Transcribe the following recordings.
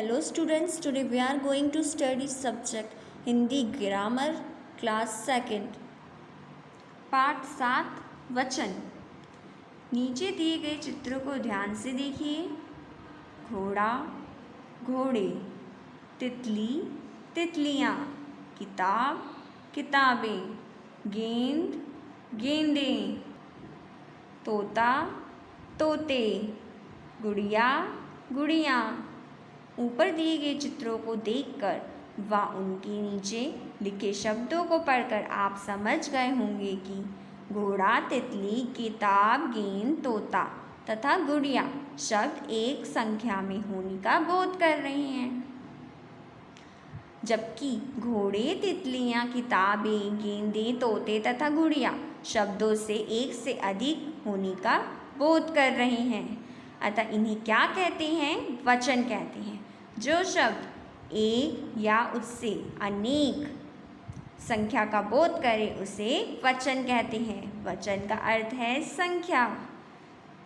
Hello students, today we are going to study subject Hindi grammar class 2nd पाठ 7 वचन। नीचे दिए गए चित्रों को ध्यान से देखिए। घोड़ा, घोड़े, तितली, तितलियाँ, किताब, किताबें, गेंद, गेंदें, तोता, तोते, गुड़िया, गुड़ियाँ। ऊपर दिए गए चित्रों को देखकर व उनके नीचे लिखे शब्दों को पढ़कर आप समझ गए होंगे कि घोड़ा, तितली, किताब, गेंद, तोता तथा गुड़िया शब्द एक संख्या में होने का बोध कर रहे हैं, जबकि घोड़े, तितलियाँ, किताबें, गेंदें, तोते तथा गुड़िया शब्दों से एक से अधिक होने का बोध कर रहे हैं। अतः इन्हें क्या कहते हैं? वचन कहते हैं। जो शब्द एक या उससे अनेक संख्या का बोध करे उसे वचन कहते हैं। वचन का अर्थ है संख्या।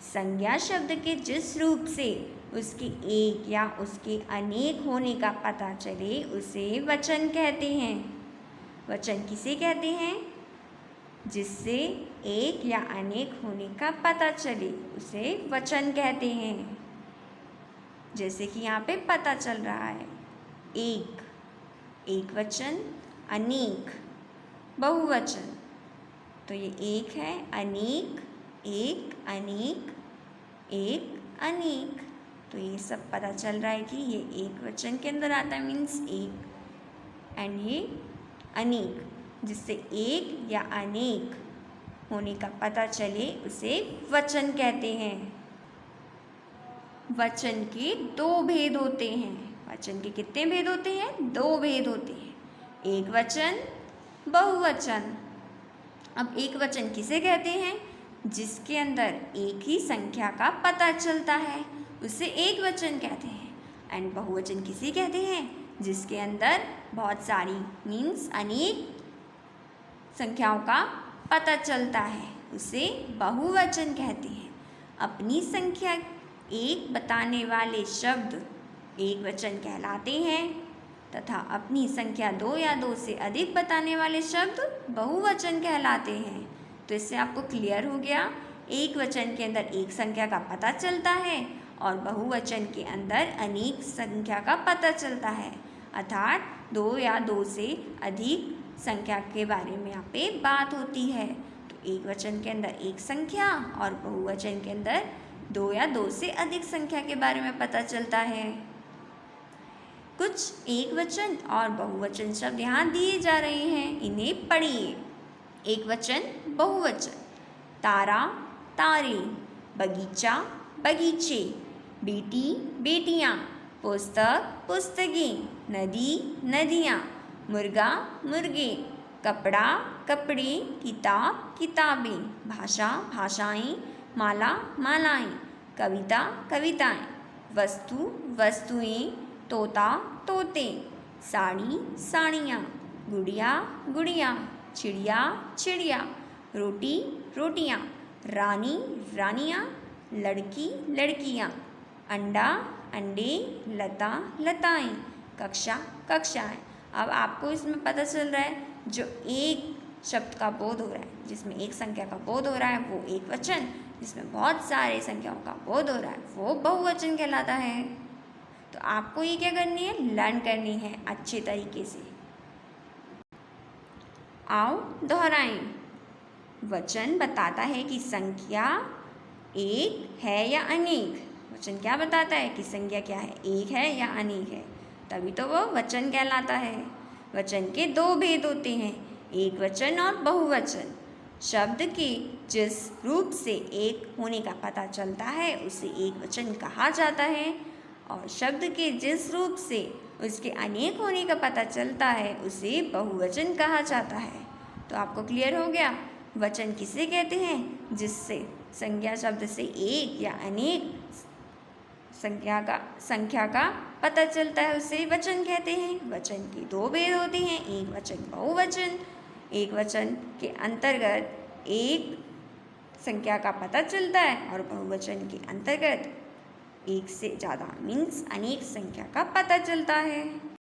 संज्ञा शब्द के जिस रूप से उसके एक या उसके अनेक होने का पता चले उसे वचन कहते हैं। वचन किसे कहते हैं? जिससे एक या अनेक होने का पता चले उसे वचन कहते हैं। जैसे कि यहाँ पे पता चल रहा है, एक वचन, अनेक बहुवचन। तो ये एक है, अनेक, एक, अनेक, एक, अनेक। तो ये सब पता चल रहा है कि ये एक वचन के अंदर आता है, मीन्स एक, एंड ये अनेक, जिससे एक या अनेक होने का पता चले उसे वचन कहते हैं। वचन के दो भेद होते हैं। वचन के कितने भेद होते हैं? दो भेद होते हैं, एक वचन, बहुवचन। अब एक वचन किसे कहते हैं? जिसके अंदर एक ही संख्या का पता चलता है उसे एक वचन कहते हैं। एंड बहुवचन किसे कहते हैं? जिसके अंदर बहुत सारी मीन्स अनेक संख्याओं का पता चलता है उसे बहुवचन कहते हैं। अपनी संख्या एक बताने वाले शब्द एक वचन कहलाते हैं तथा अपनी संख्या दो या दो से अधिक बताने वाले शब्द बहुवचन कहलाते हैं। तो इससे आपको क्लियर हो गया, एक वचन के अंदर एक संख्या का पता चलता है और बहुवचन के अंदर अनेक संख्या का पता चलता है, अर्थात दो या दो से अधिक संख्या के बारे में यहाँ पे बात होती है। तो एक वचन के अंदर एक संख्या और बहुवचन के अंदर दो या दो से अधिक संख्या के बारे में पता चलता है। कुछ एक वचन और बहुवचन शब्द यहाँ दिए जा रहे हैं, इन्हें पढ़िए। एक वचन, बहुवचन। तारा, तारे, बगीचा, बगीचे, बेटी, बेटियाँ, पुस्तक, पुस्तकें, नदी, नदियाँ, मुर्गा, मुर्गे, कपड़ा, कपड़े, किताब, किताबें, भाषा, भाषाएं, माला, मालाएं, कविता, कविताएं, वस्तु, वस्तुएं, तोता, तोते, साड़ी, साड़ियाँ, गुड़िया, गुड़िया, चिड़िया, चिड़िया, रोटी, रोटियाँ, रानी, रानियाँ, लड़की, लड़कियाँ, अंडा, अंडे, लता, लताएं, कक्षा, कक्षाएं। अब आपको इसमें पता चल रहा है जो एक शब्द का बोध हो रहा है, जिसमें एक संख्या का बोध हो रहा है वो एक वचन, जिसमें बहुत सारे संख्याओं का बोध हो रहा है वो बहुवचन कहलाता है। तो आपको ये क्या करनी है? लर्न करनी है अच्छे तरीके से। आओ दोहराएं। वचन बताता है कि संख्या एक है या अनेक। वचन क्या बताता है कि संख्या क्या है, एक है या अनेक है, तभी तो वो वचन कहलाता है। वचन के दो भेद होते हैं, एक वचन और बहुवचन। शब्द के जिस रूप से एक होने का पता चलता है उसे एक वचन कहा जाता है और शब्द के जिस रूप से उसके अनेक होने का पता चलता है उसे बहुवचन कहा जाता है। तो आपको क्लियर हो गया, वचन किसे कहते हैं? जिससे संज्ञा शब्द से एक या अनेक संख्या का पता चलता है उसे वचन कहते हैं। वचन के दो भेद होते हैं, एक वचन, बहुवचन। एक वचन के अंतर्गत एक संख्या का पता चलता है और बहुवचन के अंतर्गत एक से ज़्यादा मीन्स अनेक संख्या का पता चलता है।